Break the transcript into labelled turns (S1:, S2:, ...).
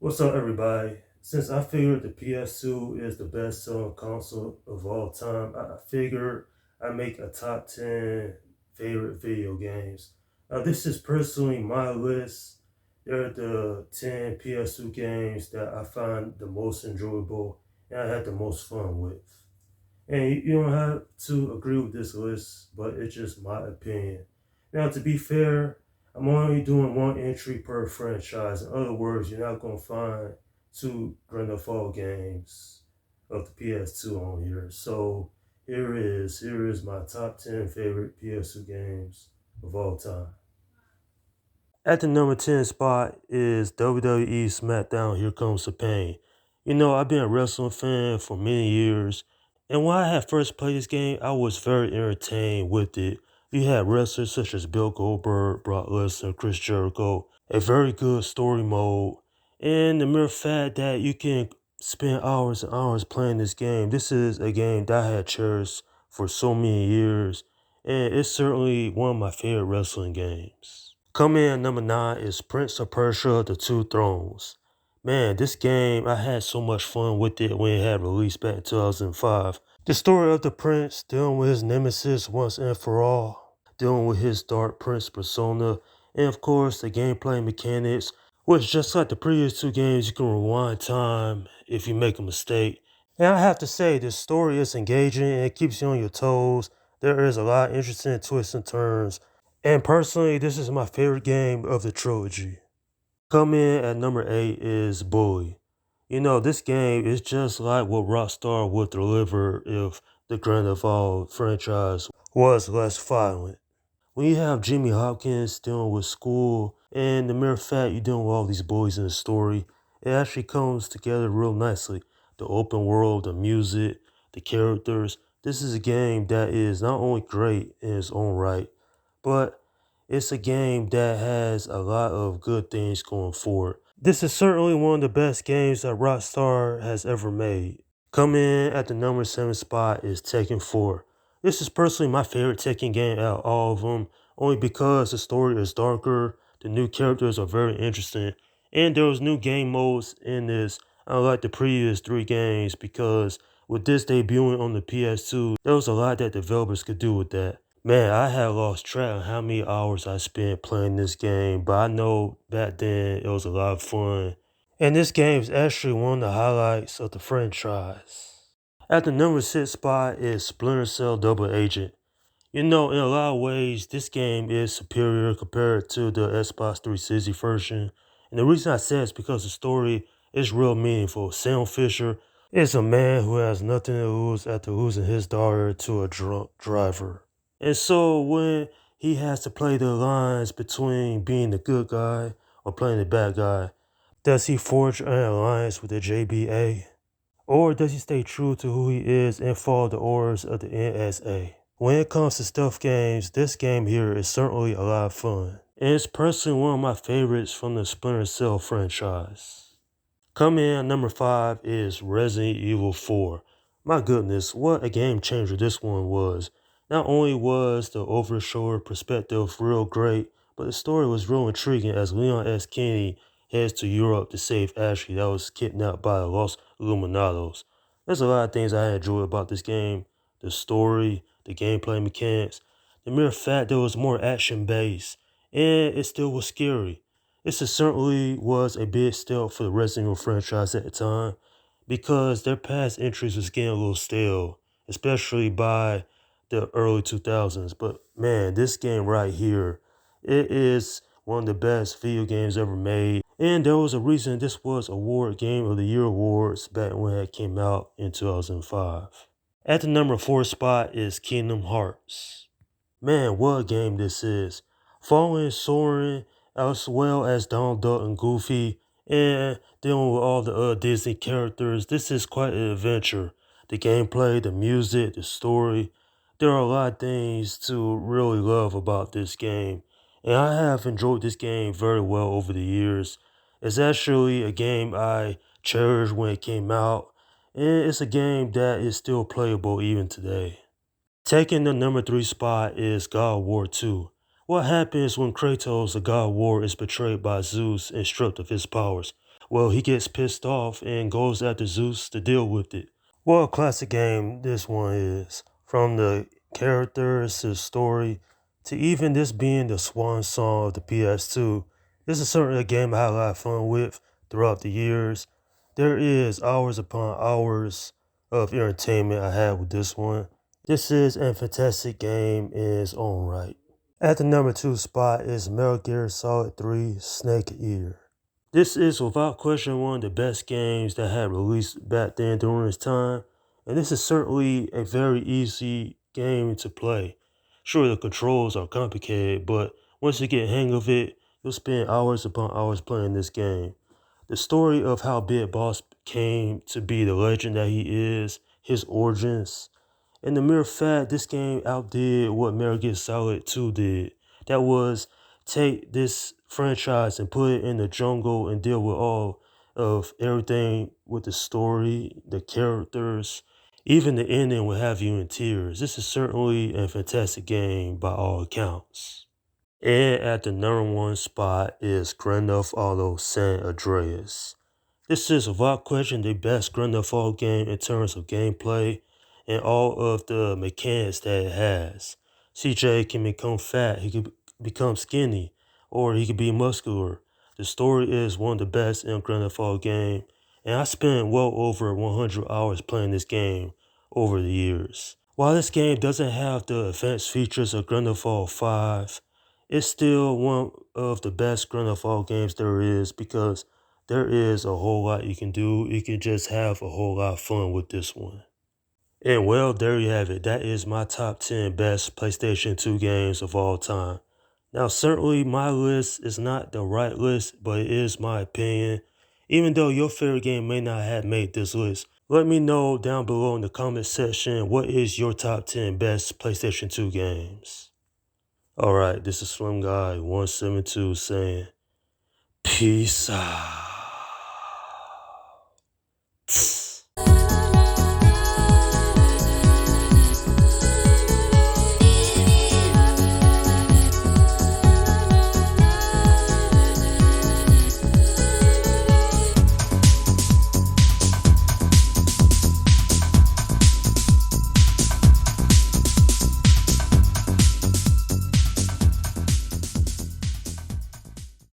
S1: What's up, everybody? Since I figured the PS2 is the best selling console of all time, I figured I'd make a top 10 favorite video games. Now, this is personally my list. They're the 10 PS2 games that I find the most enjoyable and I had the most fun with. And you don't have to agree with this list, but it's just my opinion. Now, to be fair, I'm only doing one entry per franchise. In other words, you're not going to find two Grand Theft Auto games of the PS2 on here. So here is my top 10 favorite PS2 games of all time. At the number 10 spot is WWE Smackdown Here Comes the Pain. You know, I've been a wrestling fan for many years, and when I had first played this game, I was very entertained with it. You had wrestlers such as Bill Goldberg, Brock Lesnar, Chris Jericho, a very good story mode, and the mere fact that you can spend hours and hours playing this game. This is a game that I had cherished for so many years, and it's certainly one of my favorite wrestling games. Coming in at number 9 is Prince of Persia, The Two Thrones. Man, this game, I had so much fun with it when it had released back in 2005. The story of the prince dealing with his nemesis once and for all, dealing with his dark prince persona, and of course the gameplay mechanics, which just like the previous two games, you can rewind time if you make a mistake. And I have to say, this story is engaging and it keeps you on your toes. There is a lot of interesting twists and turns. And personally, this is my favorite game of the trilogy. Coming in at number 8 is Bully. You know, this game is just like what Rockstar would deliver if the Grand Theft Auto franchise was less violent. When you have Jimmy Hopkins dealing with school and the mere fact you're dealing with all these boys in the story, it actually comes together real nicely. The open world, the music, the characters. This is a game that is not only great in its own right, but it's a game that has a lot of good things going for it. This is certainly one of the best games that Rockstar has ever made. Coming in at the number 7 spot is Tekken 4. This is personally my favorite Tekken game out of all of them, only because the story is darker, the new characters are very interesting, and there was new game modes in this, unlike the previous three games, because with this debuting on the PS2, there was a lot that developers could do with that. Man, I had lost track of how many hours I spent playing this game, but I know back then it was a lot of fun. And this game is actually one of the highlights of the franchise. At the number 6 spot is Splinter Cell Double Agent. You know, in a lot of ways, this game is superior compared to the Xbox 360 version. And the reason I say it is because the story is real meaningful. Sam Fisher is a man who has nothing to lose after losing his daughter to a drunk driver. And so when he has to play the lines between being the good guy or playing the bad guy, does he forge an alliance with the JBA? Or does he stay true to who he is and follow the orders of the NSA? When it comes to stealth games, this game here is certainly a lot of fun. And it's personally one of my favorites from the Splinter Cell franchise. Coming in at number 5 is Resident Evil 4. My goodness, what a game changer this one was. Not only was the over-the-shoulder perspective real great, but the story was real intriguing as Leon S. Kennedy heads to Europe to save Ashley that was kidnapped by the Los Illuminados. There's a lot of things I enjoyed about this game. The story, the gameplay mechanics, the mere fact that it was more action-based, and it still was scary. This certainly was a big step for the Resident Evil franchise at the time because their past entries was getting a little stale, especially by the early 2000s. But man, this game right here, it is one of the best video games ever made. And there was a reason this was Award Game of the Year awards back when it came out in 2005. At the number 4 spot is Kingdom Hearts. Man, what a game this is. Following Soren as well as Donald Duck and Goofy and dealing with all the other Disney characters, this is quite an adventure. The gameplay, the music, the story, there are a lot of things to really love about this game. And I have enjoyed this game very well over the years. It's actually a game I cherished when it came out, and it's a game that is still playable even today. Taking the number 3 spot is God of War 2. What happens when Kratos, the God of War, is betrayed by Zeus and stripped of his powers? Well, he gets pissed off and goes after Zeus to deal with it. What a classic game this one is. From the characters to the story to even this being the swan song of the PS2. This is certainly a game I had a lot of fun with throughout the years. There is hours upon hours of entertainment I had with this one. This is a fantastic game in its own right. At the number 2 spot is Metal Gear Solid 3 Snake Eater. This is without question one of the best games that had released back then during its time, and this is certainly a very easy game to play. Sure, the controls are complicated, but once you get hang of it, you'll spend hours upon hours playing this game. The story of how Big Boss came to be the legend that he is, his origins, and the mere fact this game outdid what Metal Gear Solid 2 did. That was take this franchise and put it in the jungle and deal with all of everything with the story, the characters, even the ending will have you in tears. This is certainly a fantastic game by all accounts. And at the number 1 spot is Grand Theft Auto San Andreas. This is without question the best Grand Theft Auto game in terms of gameplay and all of the mechanics that it has. CJ can become fat, he can become skinny, or he can be muscular. The story is one of the best in Grand Theft Auto game, and I spent well over 100 hours playing this game over the years. While this game doesn't have the advanced features of Grand Theft Auto 5, it's still one of the best Grand Theft Auto games there is because there is a whole lot you can do. You can just have a whole lot of fun with this one. And well, there you have it. That is my top 10 best PlayStation 2 games of all time. Now, certainly my list is not the right list, but it is my opinion. Even though your favorite game may not have made this list, let me know down below in the comment section what is your top 10 best PlayStation 2 games. Alright, this is Slim Guy 172 saying, peace out.